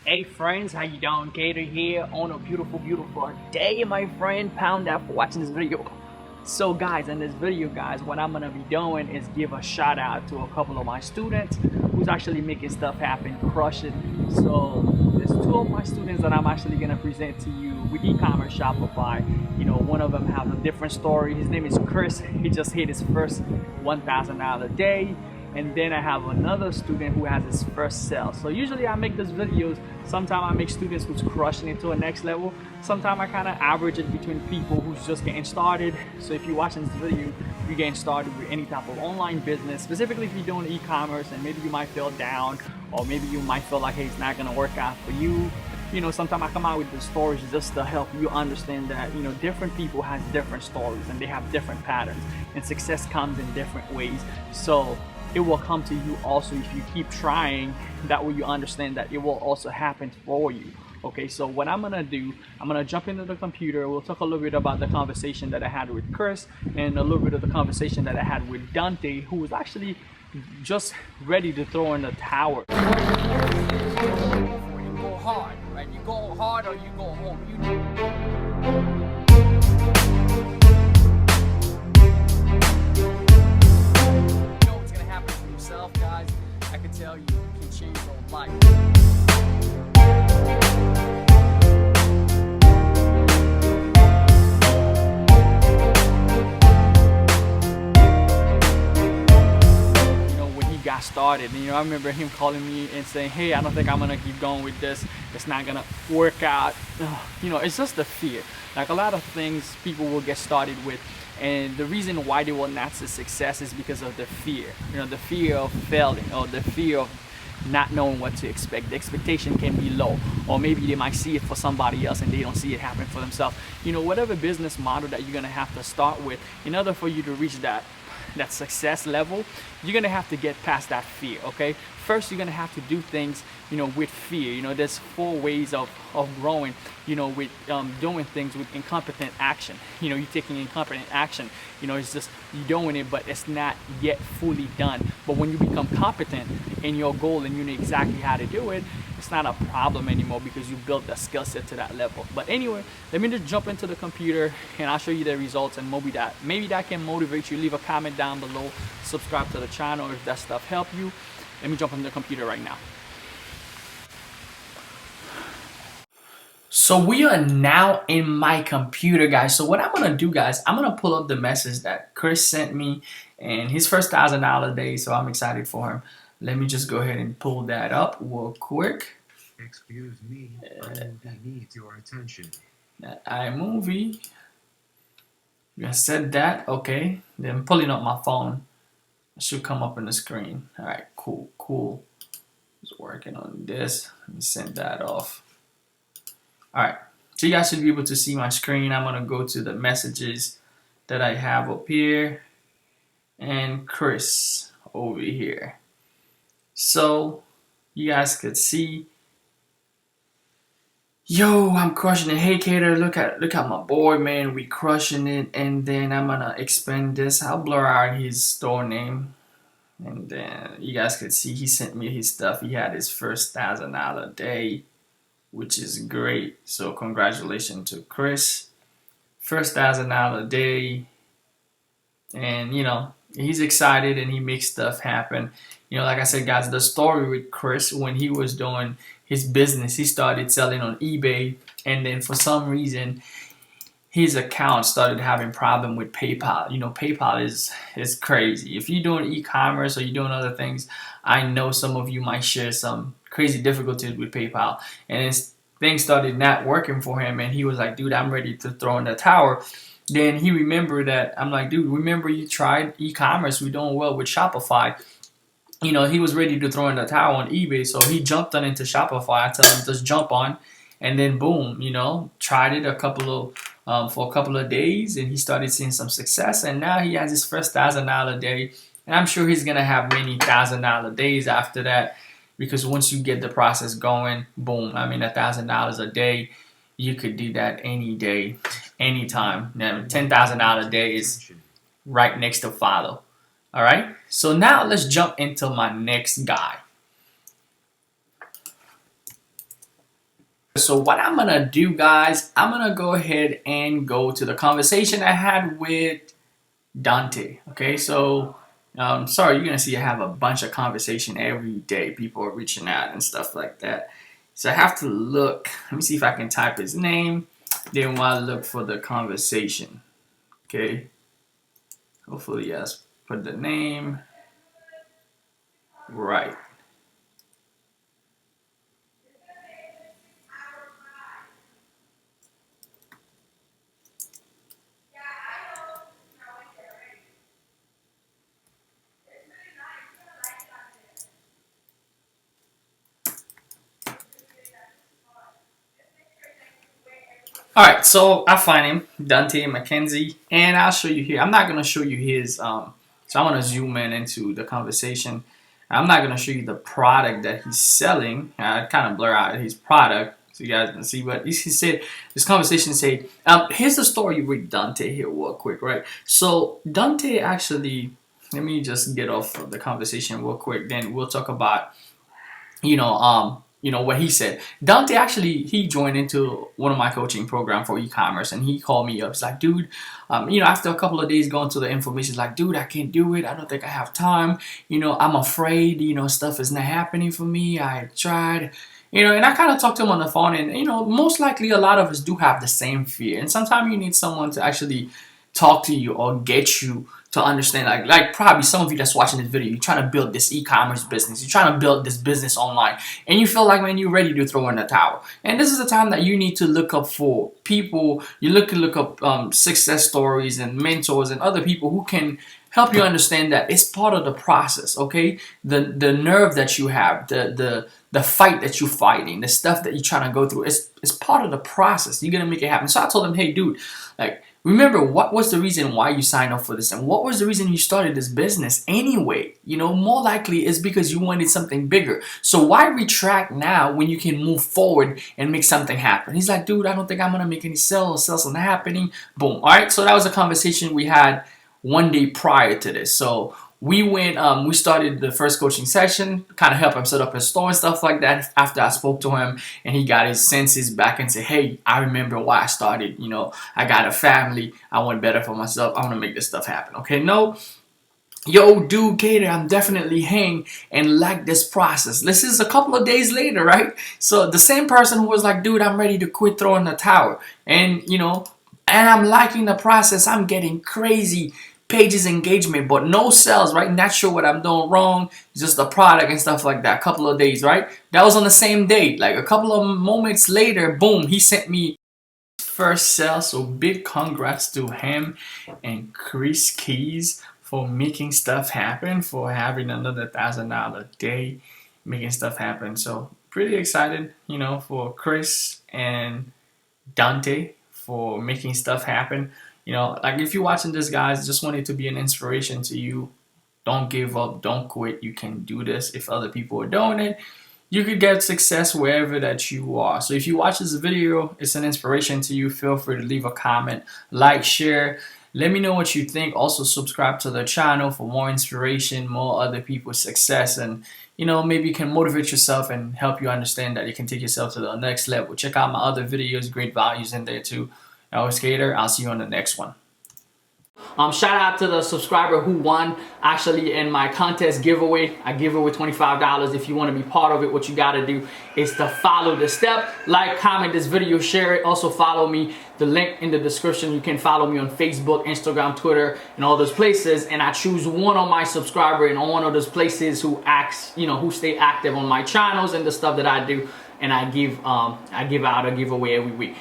Hey friends, how you doing? Keder here on a beautiful day, my friend. Pound that for watching this video. So guys, in this video guys, what I'm gonna be doing is give a shout out to a couple of my students who's actually making stuff happen, crush it. So there's two of my students that I'm actually gonna present to you with e-commerce Shopify. You know, one of them has a different story. His name is Chris. He just hit his first $1,000 a day. And then I have another student who has his first sale. So usually I make these videos. Sometimes I make students who's crushing it to a next level. Sometimes I kind of average it between people who's just getting started. So if you're watching this video, you're getting started with any type of online business, specifically if you're doing e-commerce and maybe you might feel down, or maybe you might feel like, hey, it's not gonna work out for you. You know, sometimes I come out with the stories just to help you understand that, you know, different people have different stories and they have different patterns, and success comes in different ways. So it will come to you also if you keep trying. That way you understand that it will also happen for you. Okay, so what I'm gonna do, I'm gonna jump into the computer. We'll talk a little bit about the conversation that I had with Chris and a little bit of the conversation that I had with Dante, who was actually just ready to throw in the towel. You go hard, right? You go hard or you go home. Guys, I can tell you can change your life. You know, when he got started, you know, I remember him calling me and saying, hey, I don't think I'm gonna keep going with this, it's not gonna work out. You know, it's just the fear. Like a lot of things people will get started with, and the reason why they will not see success is because of the fear. You know, the fear of failing, or the fear of not knowing what to expect. The expectation can be low, or maybe they might see it for somebody else and they don't see it happen for themselves. You know, whatever business model that you're gonna have to start with, in order for you to reach that success level, you're gonna have to get past that fear. Okay, first you're gonna have to do things, you know, with fear. You know, there's 4 ways of growing, you know, with doing things with incompetent action. You know, you're taking incompetent action, you know, it's just you're doing it but it's not yet fully done. But when you become competent in your goal and you know exactly how to do it, it's not a problem anymore because you built the skill set to that level. But anyway, let me just jump into the computer and I'll show you the results, and maybe that can motivate you. Leave a comment down below, subscribe to the channel if that stuff helped you. Let me jump into the computer right now. So we are now in my computer, guys. So what I'm gonna do, guys, I'm gonna pull up the message that Chris sent me, and his first $1,000 day. So I'm excited for him. Let me just go ahead and pull that up real quick. Excuse me, iMovie needs your attention. That iMovie. You said that, okay. Then I'm pulling up my phone. It should come up on the screen. All right, cool. Just working on this. Let me send that off. All right, so you guys should be able to see my screen. I'm gonna go to the messages that I have up here, and Chris over here. So you guys could see, yo, I'm crushing it. Hey Keder, look at my boy, man, we crushing it. And then I'm gonna expand this. I'll blur out his store name, and then you guys could see he sent me his stuff. He had his first $1,000 day, which is great. So congratulations to Chris. First $1,000 day, and you know, he's excited and he makes stuff happen. You know, like I said, guys, the story with Chris, when he was doing his business, he started selling on eBay, and then for some reason his account started having problem with PayPal. You know, PayPal is crazy. If you're doing e-commerce or you're doing other things, I know some of you might share some crazy difficulties with PayPal, and things started not working for him, and he was like, dude, I'm ready to throw in the towel. Then he remembered that, I'm like, dude, remember you tried e-commerce, we're doing well with Shopify. You know, he was ready to throw in the towel on eBay, so he jumped on into Shopify. I tell him just jump on, and then boom, you know, tried it for a couple of days, and he started seeing some success, and now he has his first $1,000 day, and I'm sure he's gonna have many $1,000 days after that, because once you get the process going, boom, I mean, $1,000 a day, you could do that any day, anytime. Now, $10,000 a day is right next to follow. All right, so now let's jump into my next guy. So what I'm gonna do, guys, I'm gonna go ahead and go to the conversation I had with Dante. Okay, so sorry, you're gonna see I have a bunch of conversation every day. People are reaching out and stuff like that. So I have to look. Let me see if I can type his name. Then while I look for the conversation. Okay. Hopefully, yes. Put the name right. All right, so I find him, Dante McKenzie, and I'll show you here. I'm not gonna show you his. So I'm gonna zoom in into the conversation. I'm not gonna show you the product that he's selling. I kind of blur out his product so you guys can see. But he said this conversation say, here's the story with Dante here, real quick, right? So Dante actually, let me just get off of the conversation real quick. Then we'll talk about what he said. Dante actually he joined into one of my coaching program for e-commerce, and he called me up. He's like, dude, after a couple of days going through the information, he's like, dude, I can't do it. I don't think I have time. I'm afraid. Stuff is not happening for me. I tried. And I kind of talked to him on the phone, and most likely a lot of us do have the same fear. And sometimes you need someone to actually talk to you or get you to understand, like probably some of you that's watching this video, you're trying to build this e-commerce business, you're trying to build this business online, and you feel like, man, you're ready to throw in the towel. And this is the time that you need to look up for people. You look up success stories and mentors and other people who can help you understand that it's part of the process. Okay, the nerve that you have, the fight that you're fighting, the stuff that you're trying to go through, it's part of the process. You're gonna make it happen. So I told him, hey, dude, remember, what was the reason why you signed up for this? And what was the reason you started this business anyway? More likely it's because you wanted something bigger. So why retract now when you can move forward and make something happen? He's like, dude, I don't think I'm going to make any sales. Sales are not happening. Boom. All right. So that was a conversation we had one day prior to this. So we went, we started the first coaching session, kind of help him set up his store and stuff like that. After I spoke to him and he got his senses back and said, hey, I remember why I started. I got a family. I want better for myself. I want to make this stuff happen. Okay, no. Yo, dude, Keder, I'm definitely hang and like this process. This is a couple of days later, right? So the same person who was like, dude, I'm ready to quit throwing the towel. And, and I'm liking the process. I'm getting crazy pages engagement, but no sales, right? Not sure what I'm doing wrong, just the product and stuff like that. A couple of days, right? That was on the same day. Like a couple of moments later, boom, he sent me first sale. So big congrats to him and Chris Keys for making stuff happen, for having another $1,000 day, making stuff happen. So pretty excited, for Chris and Dante for making stuff happen. If you're watching this, guys, just want it to be an inspiration to you. Don't give up. Don't quit. You can do this. If other people are doing it, you could get success wherever that you are. So if you watch this video, it's an inspiration to you. Feel free to leave a comment, like, share. Let me know what you think. Also, subscribe to the channel for more inspiration, more other people's success, and maybe you can motivate yourself and help you understand that you can take yourself to the next level. Check out my other videos, great values in there too. I was Keder. I'll see you on the next one. Shout out to the subscriber who won actually in my contest giveaway. I give away $25. If you want to be part of it, what you got to do is to follow the step, like, comment this video, share it. Also follow me. The link in the description. You can follow me on Facebook, Instagram, Twitter, and all those places. And I choose one of my subscriber in one of those places who who stay active on my channels and the stuff that I do. And I give out a giveaway every week.